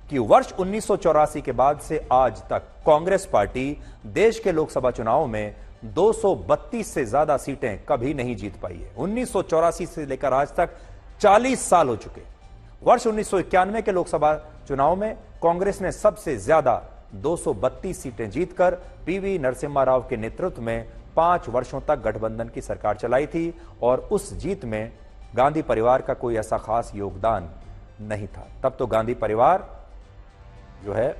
कि वर्ष 1984 के बाद से आज तक कांग्रेस पार्टी देश के लोकसभा चुनाव में 232 से ज्यादा सीटें कभी नहीं जीत पाई है। 1984 से लेकर आज तक 40 साल हो चुके। वर्ष 1991 के लोकसभा चुनाव में कांग्रेस ने सबसे ज्यादा 232 सीटें जीतकर पीवी नरसिम्हा राव के नेतृत्व में 5 वर्षों तक गठबंधन की सरकार चलाई थी और उस जीत में गांधी परिवार का कोई ऐसा खास योगदान नहीं था। तब तो गांधी परिवार जो है,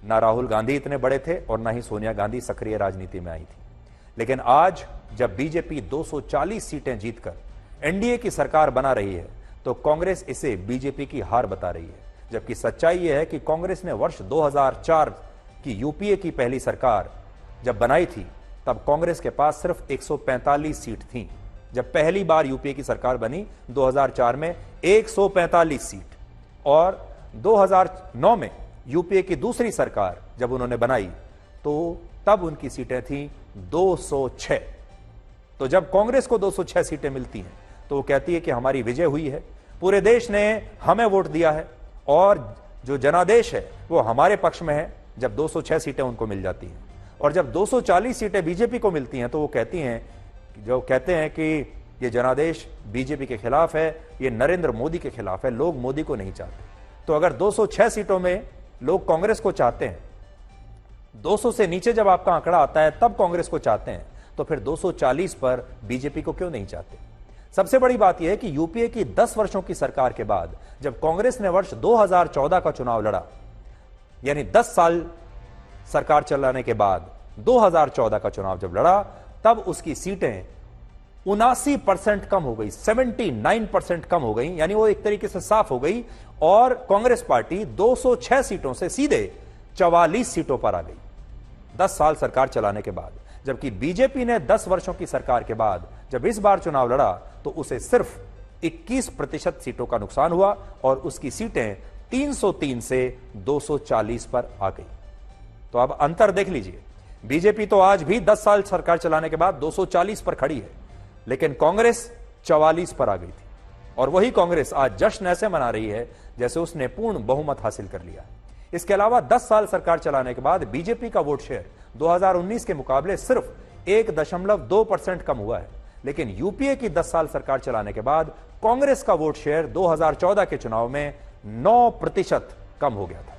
ना राहुल गांधी इतने बड़े थे और ना ही सोनिया गांधी सक्रिय राजनीति में आई थी। लेकिन आज जब बीजेपी 240 सीटें जीतकर एनडीए की सरकार बना रही है तो कांग्रेस इसे बीजेपी की हार बता रही है, जबकि सच्चाई यह है कि कांग्रेस ने वर्ष 2004 की यूपीए की पहली सरकार जब बनाई थी तब कांग्रेस के पास सिर्फ 145 सीट थी। जब पहली बार यूपीए की सरकार बनी 2004 में 145 सीट, और 2009 में यूपीए की दूसरी सरकार जब उन्होंने बनाई तो तब उनकी सीटें थी 206। तो जब कांग्रेस को 206 सीटें मिलती हैं तो वो कहती है कि हमारी विजय हुई है, पूरे देश ने हमें वोट दिया है और जो जनादेश है वो हमारे पक्ष में है। जब 206 सीटें उनको मिल जाती हैं और जब 240 सीटें बीजेपी को मिलती हैं तो वो कहती हैं, जो कहते हैं कि ये जनादेश बीजेपी के खिलाफ है, ये नरेंद्र मोदी के खिलाफ है, लोग मोदी को नहीं चाहते। तो अगर 206 सीटों में लोग कांग्रेस को चाहते हैं, 200 से नीचे जब आपका आंकड़ा आता है तब कांग्रेस को चाहते हैं, तो फिर 240 पर बीजेपी को क्यों नहीं चाहते? सबसे बड़ी बात यह है कि यूपीए की 10 वर्षों की सरकार के बाद जब कांग्रेस ने वर्ष 2014 का चुनाव लड़ा, यानी 10 साल सरकार चलाने के बाद 2014 का चुनाव जब लड़ा, तब उसकी सीटें 79% कम हो गई, 79% कम हो गई, यानी वो एक तरीके से साफ हो गई और कांग्रेस पार्टी 206 सीटों से सीधे 44 सीटों पर आ गई 10 साल सरकार चलाने के बाद। जबकि बीजेपी ने 10 वर्षों की सरकार के बाद जब इस बार चुनाव लड़ा तो उसे सिर्फ 21% सीटों का नुकसान हुआ और उसकी सीटें 303 से 240 पर आ गई। तो अब अंतर देख लीजिए, बीजेपी तो आज भी 10 साल सरकार चलाने के बाद 240 पर खड़ी है, लेकिन कांग्रेस 44 पर आ गई थी। और वही कांग्रेस आज जश्न ऐसे मना रही है जैसे उसने पूर्ण बहुमत हासिल कर लिया। इसके अलावा 10 साल सरकार चलाने के बाद बीजेपी का वोट शेयर 2019 के मुकाबले सिर्फ 1.2% कम हुआ है, लेकिन यूपीए की 10 साल सरकार चलाने के बाद कांग्रेस का वोट शेयर 2014 के चुनाव में 9% कम हो गया था।